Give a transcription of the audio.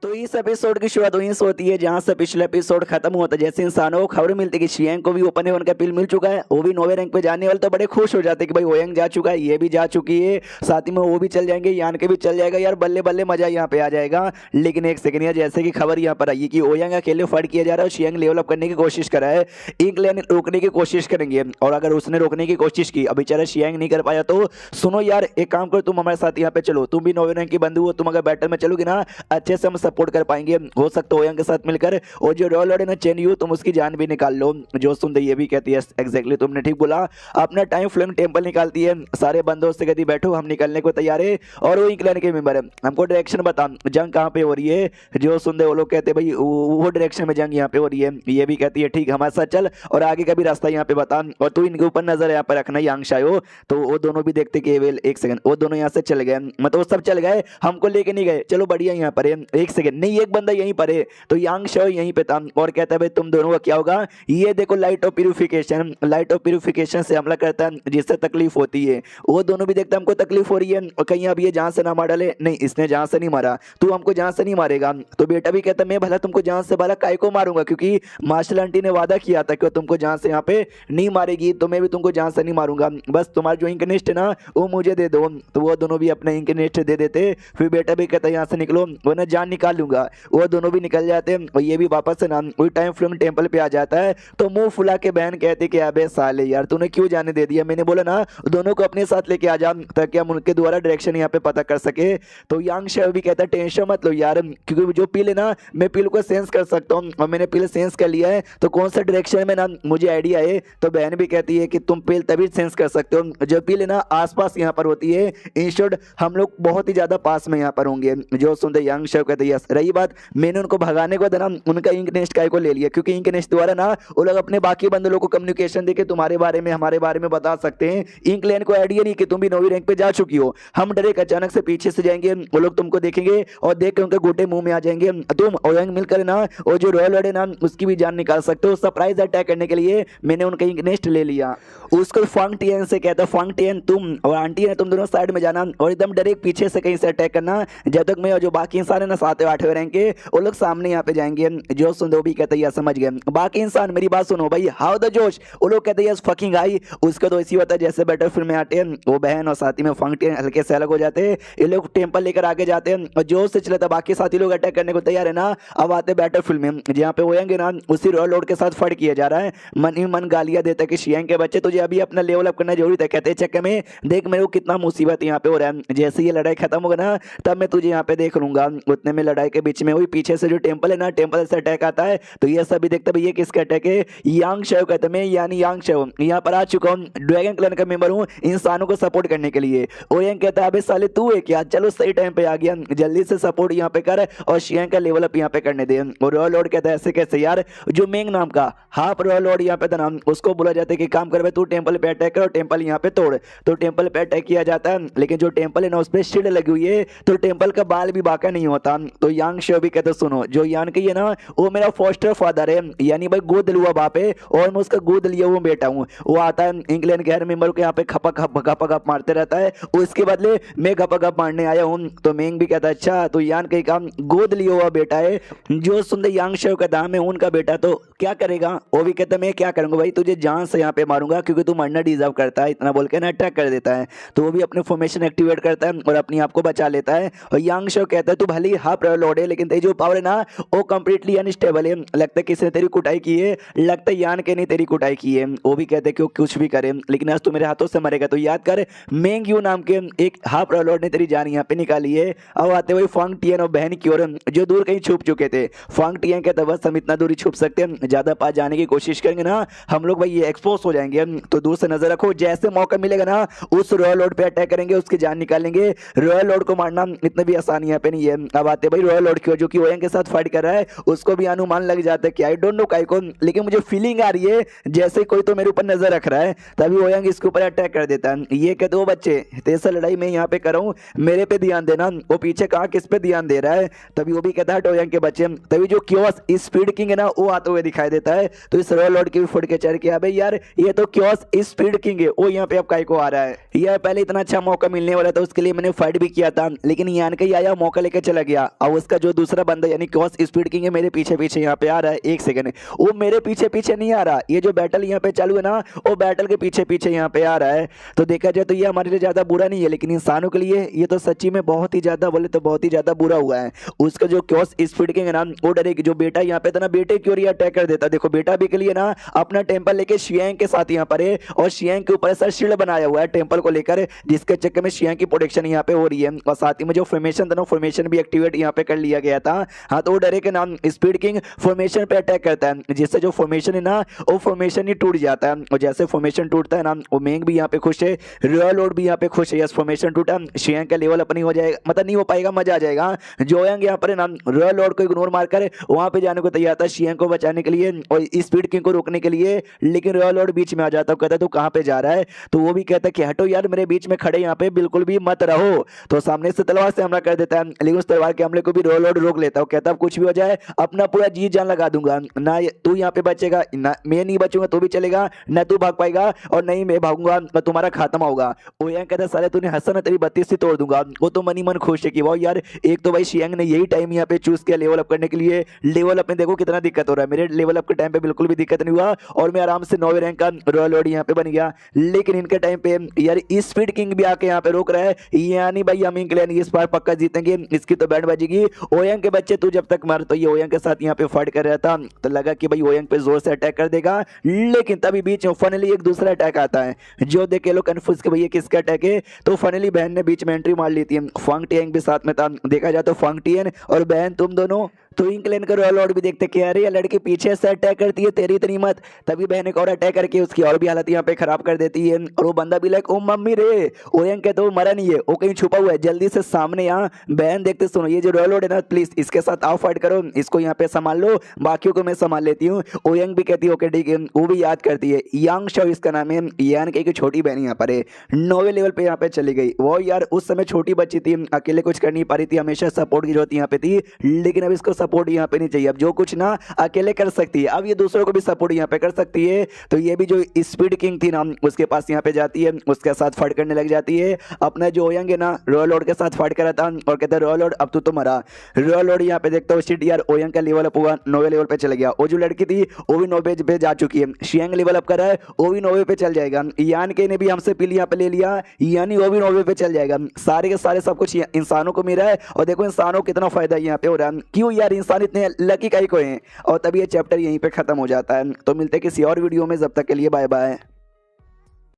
तो इस एपिसोड की शुरुआत वहीं से होती है जहां से पिछले एपिसोड खत्म हुआ था। जैसे इंसानों को खबर मिलती है कि शियांग को भी ओपन हेवन का पिल मिल चुका है, वो भी 9वें रैंक पे जाने वाले, तो बड़े खुश हो जाते हैं कि भाई ओयंग जा चुका है, ये भी जा चुकी है, साथ ही में वो भी चल जाएंगे, यान के भी चल जाएगा, यार बल्ले बल्ले मजा यहाँ पे आ जाएगा। लेकिन एक सेकंड यार, जैसे कि खबर यहाँ पर आई है कि ओयंग अकेले फाइट किया जा रहा है और शियांग लेवल अप करने की कोशिश कर रहा है, इंग्लैंड रोकने की कोशिश करेंगे, और अगर उसने रोकने की कोशिश की, अब बेचारा शियांग नहीं कर पाया, तो सुनो यार एक काम करो, तुम हमारे साथ यहाँ पे चलो, तुम भी 9वें रैंक की बंदू हो, तुम अगर बैटल में चलोगे ना अच्छे से हम सपोर्ट कर पाएंगे, हो सकता है ओयंग के साथ मिलकर, और जो रॉयल लॉर्ड है ना चेन यू, तुम उसकी जान भी निकाल लो। जो सुनते ये भी कहती है एग्जैक्टली तुमने ठीक बोला, अपना टाइम फ्लेम टेंपल निकालती है, सारे बंदों से कहती बैठो हम निकलने को तैयार है, और वो इंग्लैंड के मेंबर है, हमको डायरेक्शन बता जंग कहाँ पे हो रही है। जो सुनते वो लोग कहते भाई वो डायरेक्शन में जंग यहाँ पे हो रही है, ये भी कहती है ठीक हमारे साथ चल, और आगे का भी रास्ता यहाँ पे बता, और तू इनके ऊपर नजर यहाँ पर रखना यांग शायो। तो वो दोनों भी देखते कि एक सेकंड, वो दोनों यहाँ से चले गए, मतलब वो सब चल गए, हमको लेके नहीं गए, चलो बढ़िया यहाँ पर है, एक सेकंड नहीं एक बंदा यहीं पर है, तो यांग शो यहीं पे था, और कहता है भाई तुम दोनों का क्या होगा, ये देखो light of purification, light of purification से हमला करता है जिससे तकलीफ होती है। वो दोनों भी देखते हमको तकलीफ हो रही है, और कहीं अब ये जान से ना मार डाले, नहीं इसने जान से नहीं मारा, तू हमको जान से नहीं मारेगा। तो बेटा भी कहता मैं भला तुमको जान से भला काय को मारूंगा, क्योंकि मार्शल आंटी ने वादा किया था कि तुमको जान से यहाँ पे नहीं मारेगी, तो मैं भी तुमको जान से नहीं मारूंगा, बस तुम्हारा जो इंकनेस्ट है ना वो मुझे दे दो। तो वो दोनों भी अपना इंकनेस्ट दे देते, फिर बेटा भी कहता यहाँ से निकलो वरना जान निकाल लूंगा। वो दोनों भी निकल जाते हैं, और ये भी वापस से ना वही टाइम फ्रेम टेंपल पे आ जाता है। तो मुंह फुला के बहन कहती कि अबे साले यार तूने क्यों जाने दे दिया, मैंने बोला ना दोनों को अपने साथ लेके आ जा ताकि हम उनके द्वारा डायरेक्शन यहाँ पे पता कर सके। तो यांग शेव भी कहता है टेंशन मत लो यार, क्योंकि जो पिल है ना मैं पिल को सेंस कर सकता हूँ, और मैंने पिल सेंस कर लिया है, तो कौन सा डायरेक्शन में ना मुझे आइडिया है। तो बहन भी कहती है कि तुम पिल तभी सेंस कर सकते हो जो पिल है ना आसपास यहाँ पर होती है, इंस्टेड हम लोग बहुत ही ज्यादा पास में यहाँ पर होंगे। जो सुनते यांग शेव कहते यस, रही बात मैंने उनको भगाने को देना उनका इंक नेस्ट काय को ले लिया, क्योंकि इंक नेस्ट द्वारा ना वो लोग अपने बाकी बंदे लोगों को कम्युनिकेशन देके तुम्हारे बारे में हमारे बारे में बता सकते हैं। इंकलैंड को आइडिया नहीं कि तुम भी 9वीं रैंक पे जा चुकी हो, हम डायरेक्ट अचानक से पीछे से जाएंगे, वो लोग तुमको देखेंगे और देख के उनके गोटे मुंह में आ जाएंगे, तुम ओयंग मिलकर ना और जो रॉयल लॉर्ड है ना उसकी भी जान निकाल सकते हो। सरप्राइज अटैक करने के लिए मैंने उनका इंक नेस्ट ले लिया। उसको फांग टियन से कहता फांग टियन तुम और आंटी है तुम दोनों साइड में जाना, और एकदम डायरेक्ट पीछे से कहीं से अटैक करना, जब तक मैं और जो बाकी इंसान है ना 7वें 8वें रैंक के वो लोग सामने यहाँ पे जाएंगे। जो सुनते भी कहते हैं समझ गए, बाकी इंसान मेरी बात सुनो भाई, हाउ द जोश, वो लोग कहते हैं फकिंग आई। उसका तो ऐसी होता है जैसे बैटलफील्ड में आते हैं वो बहन और साथी में फंगटे हल्के से अलग हो जाते हैं, ये लोग टेंपल लेकर आगे जाते हैं और जोश से चलता बाकी साथी लोग अटैक करने को तैयार है ना। अब आते बैटलफील्ड में जहाँ पे होएंगे ना उसी रॉयल लॉर्ड के साथ फाइट किया जा रहा है, मन ही मन गालियां देता है कि शियांग के बच्चे तुझे अभी अपना लेवल अप करना जरूरी है, कहते हैं चक्कर में देख मेरे को कितना मुसीबत यहाँ पे हो रहा है, जैसे ये लड़ाई खत्म होगा ना तब मैं तुझे यहाँ पे देख लूंगा। उतने में लड़ाई के बीच में वही पीछे से जो टेंपल है ना टेंपल से अटैक आता है, तो ये सभी देखते भाई ये किसका अटैक है, यांग शेव कहते मैं यानी यांग शेव यहाँ पर आ चुका हूँ, ड्रैगन क्लैन का मेंबर हूँ इंसानों को सपोर्ट करने के लिए। ओयंग कहता है अबे साले तू है क्या, चलो सही टाइम पे आ गया, जल्दी से सपोर्ट यहाँ पे कर और शियांग का लेवल अप यहाँ पे करने दे। और रॉयल लॉर्ड कहता है ऐसे कैसे यार, जो मेंग नाम का हाफ रॉयल लॉर्ड यहाँ पे था नाम, उसको बोला जाता है कि काम कर तू टेंपल पे अटैक कर और टेंपल यहाँ पे तोड़। तो टेंपल पे अटैक किया जाता है, लेकिन जो टेंपल है ना उस पर शील्ड लगी हुई है, तो टेंपल का बाल भी बाका नहीं होता। तो यांग शेव भी कहते सुनो जो यान की है ना वो मेरा फोस्टर फादर है, यानी भाई गोद लुआ बाप है और मैं उसका गोद लिया हुआ बेटा हूँ। वो आता है इंग्लैंड के हर मेंबर को यहाँ पे खपा खप गपा गप मारते रहता है, उसके बदले मैं गपा गप मारने आया हूँ। तो मेंग भी कहता है अच्छा तो यान कहीं काम गोद लिया हुआ बेटा है। जो सुनते यांग शेव कहता है मैं उनका बेटा तो क्या करेगा, वो भी कहता मैं क्या करूंगा भाई तुझे जान से यहाँ पे मारूंगा क्योंकि तू मरना डिजर्व करता है, इतना बोल के ना अटैक कर देता है। तो वो भी अपने फॉर्मेशन एक्टिवेट करता है और अपने आप को बचा लेता है। और यांग शेव कहता है तू भले ही हाफ रॉयल लॉर्ड है लेकिन तेरी जो पावर है ना वो कंप्लीटली अनस्टेबल है, लगता है किसी ने तेरी कुटाई की है, लगता है यान के नहीं तेरी कुटाई की है। वो भी कहते हैं कि कुछ भी करे लेकिन आज तू मेरे हाथों से मरेगा, तो याद कर मेंग यू नाम के एक हाफ रॉयल लॉर्ड ने तेरी जान यहाँ पे निकाली है। अब आते हुए फांग टियन और बहन की ओर जो दूर कहीं छुप चुके थे। फांग टियन कहता बस हम इतना दूरी छुप सकते हैं, ज्यादा पास जाने की कोशिश करेंगे ना हम लोग भाई ये एक्सपोज हो जाएंगे, तो दूर से नजर रखो, जैसे मौका मिलेगा ना उस रॉयल लॉर्ड पे अटैक करेंगे, उसकी जान निकालेंगे। रॉयल लॉर्ड को मारना इतना भी आसान यहाँ पे नहीं है। अब आते भाई रॉयल लॉर्ड की ओर जो कि ओयंग के साथ फाइट कर रहा है, उसको भी अनुमान लग जाता है कि आई डोंट नो काय को, लेकिन मुझे फीलिंग आ रही है जैसे कोई तो मेरे ऊपर नजर रख रहा है। तभी ओयंग इसके ऊपर अटैक कर देता है। ये कहते हो बच्चे तेरा लड़ाई मैं यहाँ पे कर रहा हूँ, मेरे पे ध्यान देना, वो पीछे कहाँ किस पे ध्यान दे रहा है। तभी वो भी कहता है ओयंग के बच्चे, तभी जो क्योस स्पीड किंग है ना वो आते हुए दिखाई देता है। तो इस रॉयल लॉर्ड की भी फुट के चढ़ के अबे यार ये तो क्योस स्पीड किंग है, वो यहाँ पे अब काय को आ रहा है। यह पहले इतना अच्छा मौका मिलने वाला था, उसके लिए मैंने फाइट भी किया था, लेकिन यान का ही आया मौका लेकर चला गया। और उसका जो दूसरा बंदा यानी क्रॉस स्पीड किंग है मेरे पीछे पीछे यहाँ पे आ रहा है। एक सेकंड, वो मेरे पीछे पीछे नहीं आ रहा, ये जो बैटल यहाँ पे चालू है ना वो बैटल के पीछे पीछे यहाँ पे आ रहा है। तो देखा जाए तो ये हमारे लिए ज्यादा बुरा नहीं है, लेकिन इंसानों के लिए ये तो सच्ची में बहुत ही ज्यादा, बोले तो बहुत ही ज्यादा बुरा हुआ है। उसका जो क्रॉस स्पीड किंग है ना वो डरेगी, जो बेटा यहाँ पे था ना बेटे की ओर ये अटैक कर देता। देखो बेटा भी के लिए ना अपना टेम्पल लेके शियांग के साथ यहाँ पर है, और शियांग के ऊपर सर शील्ड बनाया हुआ है टेम्पल को लेकर, जिसके चक्कर में शियांग की प्रोटेक्शन यहाँ पे हो रही है। और साथ ही में जो फॉर्मेशन था ना फॉर्मेशन भी एक्टिवेट यहाँ पे कर लिया गया था। हाँ, तो वो डरे के नाम स्पीड किंग फॉर्मेशन पे अटैक करता है, जिससे जो फॉर्मेशन है ना वो फॉर्मेशन ही टूट जाता है। और जैसे फॉर्मेशन टूटता है ना वो मेंग भी यहाँ पे खुश है, रॉयल लॉर्ड भी यहाँ पे खुश है। यस, फॉर्मेशन टूटा, शियांग का लेवल अपनी हो जाएगा, मतलब नहीं हो पाएगा, मजा आ जाएगा। जोयांग यहाँ पर ना रॉयल लॉर्ड को इग्नोर मारकर वहां पे जाने को तैयार था शियांग को बचाने के लिए और स्पीड किंग को रोकने के लिए, लेकिन रॉयल लॉर्ड बीच में आ जाता है, कहता तू कहां पे जा रहा है। तो वो भी कहता है कि हटो यार, मेरे बीच में खड़े यहाँ पे बिल्कुल भी मत रहो। तो सामने से तलवार से हमला कर देता है, लेकिन उस तलवार के हमले को भी रॉयल लॉर्ड रोक लेता है। कहता है कुछ भी हो जाए अपना पूरा जी जान लगा दूंगा, ना तू यहाँ पे बचेगा, ना मैं नहीं बचूंगा तो भी चलेगा, ना तू भाग पाएगा और नहीं मैं भागूंगा और तुम्हारा खात्मा होगा। ओयांग कहता है साले तूने हंसा, तेरी 32 से तोड़ दूंगा। वो तो मनी मन खुश है कि वाह यार, एक तो भाई शियांग ने यही टाइम यहाँ पे चूज किया लेवल अप करने के लिए। लेवल अप में देखो कितना दिक्कत हो रहा है, मेरे लेवल अप के टाइम पे बिल्कुल भी दिक्कत नहीं हुआ और मैं आराम से 9वें रैंक का रॉयल लॉर्ड यहाँ पे बन गया। लेकिन इनके टाइम पे यार स्पीड किंग भी आके यहाँ पे रोक रहा है, यानी भाई यमिंग क्लैन इस बार पक्का जीतेंगे, इसकी तो बैंड बजेगी। ओयांग के बच्चे तू जब तक मर, तो ये ओयांग के साथ यहाँ पे फाइट कर रहा था, तो लगा कि भाई ओयांग पे जोर से अटैक कर देगा, लेकिन तभी बीच में फाइनली एक दूसरा अटैक आता है, जो देख के लोग कंफ्यूज के भैया किसका अटैक है। तो फाइनली बहन ने बीच में एंट्री मार ली थी, फांग टियांग भी साथ में था। देखा जाए तो फांग टियन और बहन तुम दोनों तो इंक्लेन का रॉयल लॉर्ड भी देखते कि अरे ये लड़की पीछे से अटैक करती है, तेरी इतनी मत। तभी बहन एक और अटैक करके उसकी और भी हालत यहाँ पे खराब कर देती है, और वो बंदा भी लाइक ओ मम्मी रे, ओयांग कहते वो मरा नहीं है, वो कहीं छुपा हुआ है, जल्दी से सामने यहाँ। बहन देखते सुनो ये जो रॉयल लॉर्ड है ना प्लीज इसके साथ आओ फाइट करो, इसको यहाँ पे संभाल लो, बाकियों को मैं संभाल लेती हूँ। ओयांग भी कहती है ओके ठीक है, वो भी याद करती है। यांग शो इसका नाम है, यान की छोटी बहन यहाँ पर है, 9वें लेवल पे यहाँ पे चली गई। वो यार उस समय छोटी बच्ची थी, अकेले कुछ कर नहीं पा रही थी, हमेशा सपोर्ट की जरूरत यहाँ पे थी, लेकिन अब इसको सपोर्ट यहाँ पे नहीं चाहिए, अब जो कुछ ना अकेले कर सकती है, अब ये दूसरों को भी सपोर्ट यहाँ पे कर सकती है। तो ये भी जो स्पीड किंग थी ना उसके पास यहाँ पे जाती है, उसके साथ फाइट करने लग जाती है। अपना जो ओयांग है ना रॉयल लॉर्ड के साथ फाइट करा था और कहता है रॉयल लॉर्ड अब तू तो मरा। रॉयल लॉर्ड यहाँ पे देखता हूँ शिट यार, ओयांग का लेवल अप हुआ, 9वें लेवल पे चल गया। वो जो लड़की थी वो भी 9वें पे जा चुकी है, शियांग लेवल अप कर रहा है, वो भी 9वें पे चल जाएगा। यान के ने भी हमसे पिल यहाँ पे ले लिया, यानी वो भी 9वें पे चल जाएगा। सारे के सारे सब कुछ इंसानों को मिल रहा है, और देखो इंसानों को कितना फायदा यहाँ पे हो रहा है, क्यों यार इंसान इतने लकी काई को हैं। और तभी ये चैप्टर यहीं पे खत्म हो जाता है। तो मिलते हैं किसी और वीडियो में, जब तक के लिए बाय बाय।